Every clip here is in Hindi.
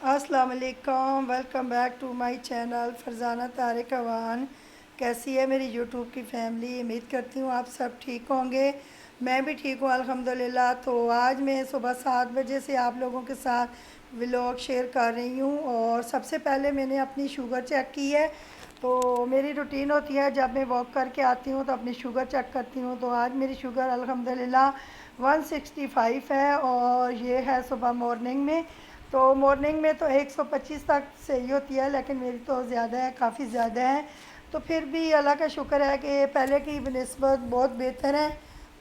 अस्सलाम वालेकुम, welcome back to my channel Farzana Tariq Awan. कैसी है मेरी यूट्यूब की फैमिली? उम्मीद करती हूँ आप सब ठीक होंगे। मैं भी ठीक हूँ अल्हम्दुलिल्लाह। तो आज मैं सुबह 7 बजे से आप लोगों के साथ व्लॉग शेयर कर रही हूँ। और सबसे पहले मैंने अपनी शुगर चेक की है। तो मेरी रूटीन होती है, जब मैं वॉक करके आती हूँ तो अपनी शुगर चेक करती हूँ। तो आज मेरी शुगर अल्हम्दुलिल्लाह 165 है, और ये है सुबह मॉर्निंग में। तो मॉर्निंग में तो 125 तक सही होती है, लेकिन मेरी तो ज़्यादा है, काफ़ी ज़्यादा है। तो फिर भी अल्लाह का शुक्र है कि पहले की बनिस्बत बहुत बेहतर है।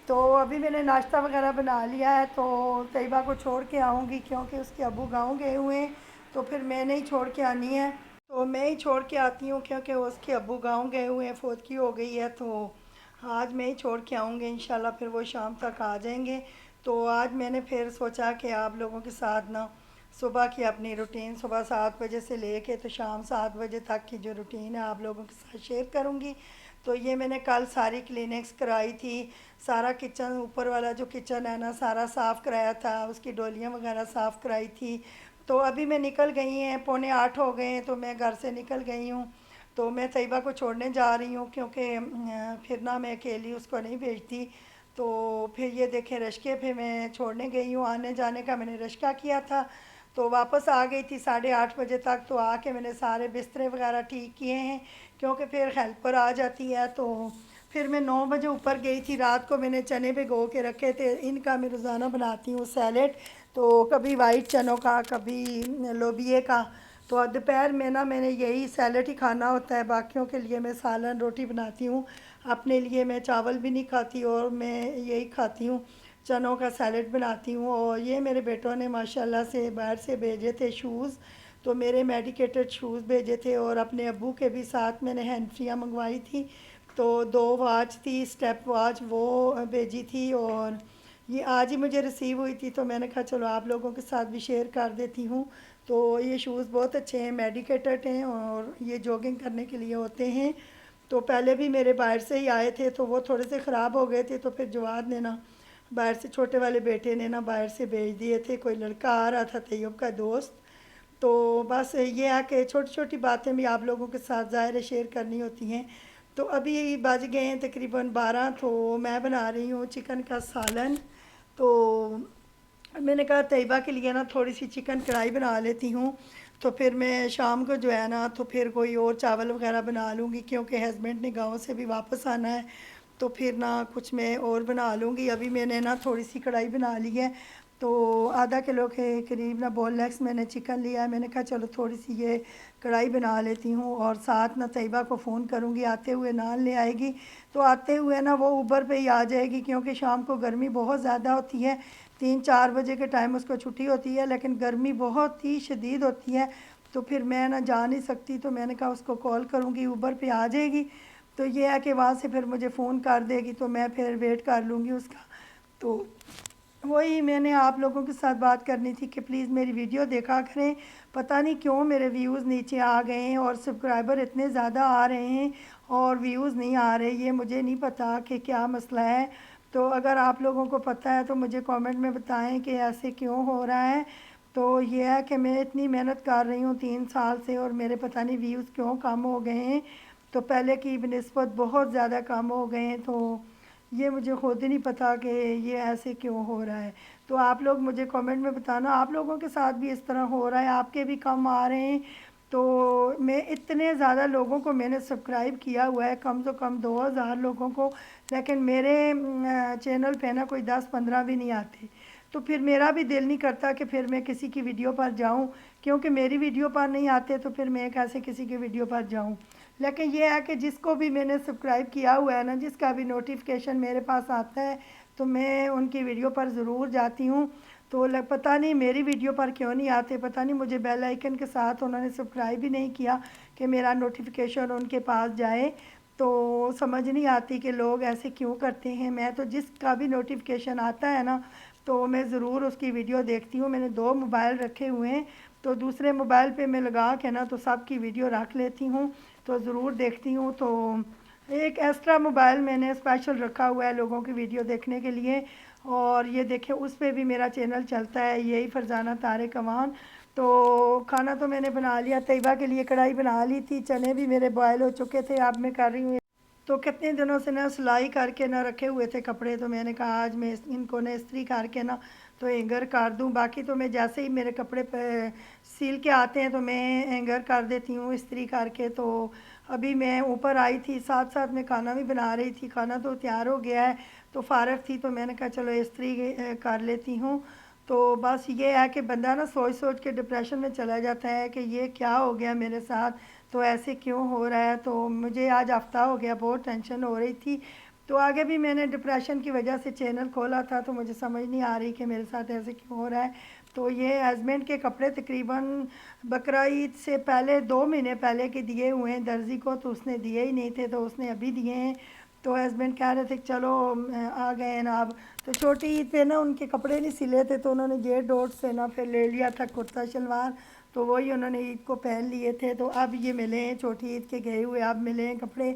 तो अभी मैंने नाश्ता वगैरह बना लिया है। तो तैयबा को छोड़ के आऊँगी, क्योंकि उसके अब्बू गाँव गए हुए हैं। तो फिर मैंने ही छोड़ के आनी है। तो मैं ही छोड़ के आती हूँ, क्योंकि उसके अब्बू गाँव गए हुए हैं, फौतगी हो गई है। तो आज मैं ही छोड़ के आऊँगी इंशाल्लाह, फिर वो शाम तक आ जाएंगे। तो आज मैंने फिर सोचा कि आप लोगों के साथ ना सुबह की अपनी रूटीन, सुबह 7 बजे से लेके तो शाम 7 बजे तक की जो रूटीन है आप लोगों के साथ शेयर करूँगी। तो ये मैंने कल सारी क्लीनिक्स कराई थी। सारा किचन, ऊपर वाला जो किचन है ना, सारा साफ़ कराया था, उसकी डोलियाँ वगैरह साफ़ कराई थी। तो अभी मैं निकल गई हैं, 7:45 हो गए हैं, तो मैं घर से निकल गई हूँ। तो मैं तैयबा को छोड़ने जा रही हूँ, क्योंकि फिर ना मैं अकेली उसको नहीं भेजती। तो फिर ये देखें, रश्के पे मैं छोड़ने गई हूँ। आने जाने का मैंने रश्का किया था। तो वापस आ गई थी 8:30 बजे तक। तो आके मैंने सारे बिस्तरे वगैरह ठीक किए हैं, क्योंकि फिर हेल्पर आ जाती है। तो फिर मैं 9 बजे ऊपर गई थी। रात को मैंने चने भिगो के रखे थे, इनका मैं रोज़ाना बनाती हूँ सैलेड। तो कभी वाइट चनों का, कभी लोबिए का। तो दोपहर में ना मैंने यही सैलेड ही खाना होता है। बाकियों के लिए मैं सालन रोटी बनाती हूँ, अपने लिए मैं चावल भी नहीं खाती, और मैं यही खाती हूँ, चनों का सैलेड बनाती हूँ। और ये मेरे बेटों ने माशाल्लाह से बाहर से भेजे थे शूज़। तो मेरे मेडिकेटेड शूज़ भेजे थे, और अपने अब्बू के भी साथ मैंने हैंडफ्रियाँ मंगवाई थी। तो 2 वॉच थी, स्टेप वॉच वो भेजी थी। और ये आज ही मुझे रिसीव हुई थी, तो मैंने कहा चलो आप लोगों के साथ भी शेयर कर देती हूँ। तो ये शूज़ बहुत अच्छे हैं, मेडिकेटेड हैं, और ये जॉगिंग करने के लिए होते हैं। तो पहले भी मेरे बाहर से ही आए थे, तो वो थोड़े से ख़राब हो गए थे। तो फिर जवाद ने ना, बाहर से, छोटे वाले बेटे ने ना बाहर से भेज दिए थे। कोई लड़का आ रहा था, तैयब का दोस्त। तो बस ये है कि छोटी छोटी बातें भी आप लोगों के साथ ज़ाहिर है शेयर करनी होती हैं। तो अभी बज गए हैं तकरीबन 12। तो मैं बना रही हूँ चिकन का सालन। तो मैंने कहा तैयबा के लिए ना थोड़ी सी चिकन कढ़ाई बना लेती हूँ। तो फिर मैं शाम को जो है ना, तो फिर कोई और चावल वगैरह बना लूँगी, क्योंकि हस्बैंड ने गांव से भी वापस आना है। तो फिर ना कुछ मैं और बना लूँगी। अभी मैंने ना थोड़ी सी कढ़ाई बना ली है। तो आधा किलो के करीब ना बोनलेस मैंने चिकन लिया है। मैंने कहा चलो थोड़ी सी ये कढ़ाई बना लेती हूँ, और साथ ना तैयबा को फ़ोन करूँगी, आते हुए नान ले आएगी। तो आते हुए ना वो ऊबर पे ही आ जाएगी, क्योंकि शाम को गर्मी बहुत ज़्यादा होती है। 3-4 बजे के टाइम उसको छुट्टी होती है, लेकिन गर्मी बहुत ही शदीद होती है। तो फिर मैं ना जा नहीं सकती। तो मैंने कहा उसको कॉल करूँगी, ऊबर पे आ जाएगी। तो ये है कि वहाँ से फिर मुझे फ़ोन कर देगी, तो मैं फिर वेट कर लूँगी उसका। तो वही मैंने आप लोगों के साथ बात करनी थी कि प्लीज़ मेरी वीडियो देखा करें। पता नहीं क्यों मेरे व्यूज़ नीचे आ गए हैं, और सब्सक्राइबर इतने ज़्यादा आ रहे हैं और व्यूज़ नहीं आ रहे। ये मुझे नहीं पता कि क्या मसला है। तो अगर आप लोगों को पता है तो मुझे कमेंट में बताएं कि ऐसे क्यों हो रहा है। तो ये है कि मैं इतनी मेहनत कर रही हूँ 3 साल से, और मेरे पता नहीं व्यूज़ क्यों कम हो गए हैं। तो पहले की बनिस्बत बहुत ज़्यादा कम हो गए हैं। तो ये मुझे खुद ही नहीं पता कि ये ऐसे क्यों हो रहा है। तो आप लोग मुझे कमेंट में बताना, आप लोगों के साथ भी इस तरह हो रहा है, आपके भी कम आ रहे हैं। तो मैं इतने ज़्यादा लोगों को मैंने सब्सक्राइब किया हुआ है, कम से कम 2000 लोगों को, लेकिन मेरे चैनल पे ना कोई 10-15 भी नहीं आते। तो फिर मेरा भी दिल नहीं करता कि फिर मैं किसी की वीडियो पर जाऊं, क्योंकि मेरी वीडियो पर नहीं आते तो फिर मैं कैसे किसी की वीडियो पर जाऊं। लेकिन ये है कि जिसको भी मैंने सब्सक्राइब किया हुआ है ना, जिसका भी नोटिफिकेशन मेरे पास आता है, तो मैं उनकी वीडियो पर ज़रूर जाती हूँ। तो पता नहीं मेरी वीडियो पर क्यों नहीं आते, पता नहीं मुझे बेल आइकन के साथ उन्होंने सब्सक्राइब भी नहीं किया कि मेरा नोटिफिकेशन उनके पास जाए। तो समझ नहीं आती कि लोग ऐसे क्यों करते हैं। मैं तो जिसका भी नोटिफिकेशन आता है ना, तो मैं ज़रूर उसकी वीडियो देखती हूँ। मैंने 2 मोबाइल रखे हुए हैं, तो दूसरे मोबाइल पे मैं लगा के ना तो सबकी वीडियो रख लेती हूँ, तो ज़रूर देखती हूँ। तो एक एक्स्ट्रा मोबाइल मैंने स्पेशल रखा हुआ है लोगों की वीडियो देखने के लिए। और ये देखें, उस पर भी मेरा चैनल चलता है, यही फरजाना तारिक अवान। तो खाना तो मैंने बना लिया, तैयबा के लिए कढ़ाई बना ली थी, चने भी मेरे बॉयल हो चुके थे। अब मैं कर रही हूँ, तो कितने दिनों से ना सिलाई करके ना रखे हुए थे कपड़े, तो मैंने कहा आज मैं इनको ना इस्त्री करके ना तो हैंगर कर दूं। बाकी तो मैं जैसे ही मेरे कपड़े पे सील के आते हैं तो मैं हैंगर कर देती हूँ इस्त्री करके। तो अभी मैं ऊपर आई थी, साथ साथ में खाना भी बना रही थी, खाना तो तैयार हो गया है, तो फ़ारग थी तो मैंने कहा चलो इस्त्री कर लेती हूँ। तो बस ये है कि बंदा ना सोच सोच के डिप्रेशन में चला जाता है कि ये क्या हो गया मेरे साथ, तो ऐसे क्यों हो रहा है। तो मुझे आज हफ्ता हो गया, बहुत टेंशन हो रही थी। तो आगे भी मैंने डिप्रेशन की वजह से चैनल खोला था, तो मुझे समझ नहीं आ रही कि मेरे साथ ऐसे क्यों हो रहा है। तो ये हस्बैंड के कपड़े तकरीबन बकरा ईद से पहले 2 महीने पहले के दिए हुए हैं दर्जी को, तो उसने दिए ही नहीं थे, तो उसने अभी दिए हैं। तो हस्बैंड कह रहे थे कि चलो आ गए हैं ना अब। तो छोटी ईद पे ना उनके कपड़े नहीं सिले थे, तो उन्होंने जेड डॉट से ना फिर ले लिया था कुर्ता शलवार, तो वही उन्होंने ईद को पहन लिए थे। तो अब ये मिले हैं छोटी ईद के गए हुए, अब मिले हैं कपड़े।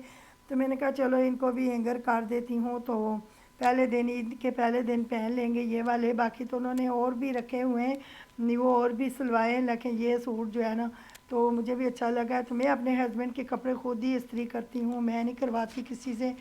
तो मैंने कहा चलो इनको भी हैंगर कर देती हूँ, तो पहले दिन ईद के पहले दिन पहन लेंगे ये वाले। बाकी तो उन्होंने और भी रखे हुए हैं, नहीं वो और भी सिलवाए हैं, लेकिन ये सूट जो है ना तो मुझे भी अच्छा लगा है। तो मैं अपने हस्बैंड के कपड़े खुद ही इस्त्री करती हूँ, मैं नहीं करवाती किसी से।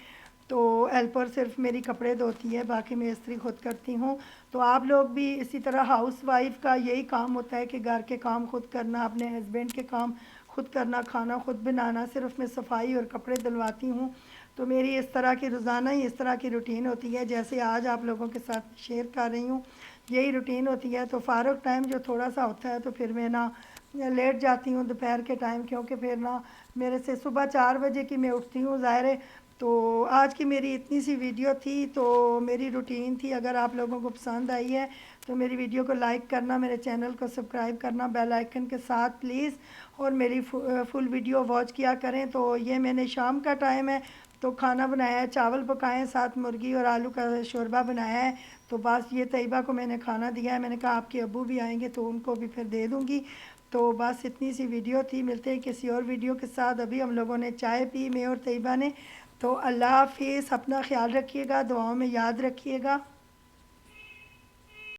तो हेल्पर सिर्फ मेरी कपड़े धोती है, बाकी मैं इस्त्री खुद करती हूँ। तो आप लोग भी इसी तरह, हाउस वाइफ का यही काम होता है कि घर के काम खुद करना, अपने हस्बैंड के काम खुद करना, खाना खुद बनाना, सिर्फ मैं सफाई और कपड़े धुलवाती हूँ। तो मेरी इस तरह की रोज़ाना ही इस तरह की रूटीन होती है, जैसे आज आप लोगों के साथ शेयर कर रही हूँ, यही रूटीन होती है। तो फ़ारग टाइम जो थोड़ा सा होता है तो फिर मैं ना लेट जाती हूँ दोपहर के टाइम, क्योंकि फिर ना मेरे से सुबह 4 बजे की मैं उठती हूँ ज़ाहिर है। तो आज की मेरी इतनी सी वीडियो थी, तो मेरी रूटीन थी। अगर आप लोगों को पसंद आई है तो मेरी वीडियो को लाइक करना, मेरे चैनल को सब्सक्राइब करना बेल आइकन के साथ प्लीज़, और मेरी फुल वीडियो वॉच किया करें। तो ये मैंने शाम का टाइम है तो खाना बनाया है, चावल पकाए, साथ मुर्गी और आलू का शोरबा बनाया है। तो बस ये तैयबा को मैंने खाना दिया है, मैंने कहा आपके अब्बू भी आएंगे तो उनको भी फिर दे दूँगी। तो बस इतनी सी वीडियो थी, मिलते हैं किसी और वीडियो के साथ। अभी हम लोगों ने चाय पी, मैं और तैयबा ने। तो अल्लाह हाफिज़, अपना ख्याल रखिएगा, दुआओं में याद रखिएगा।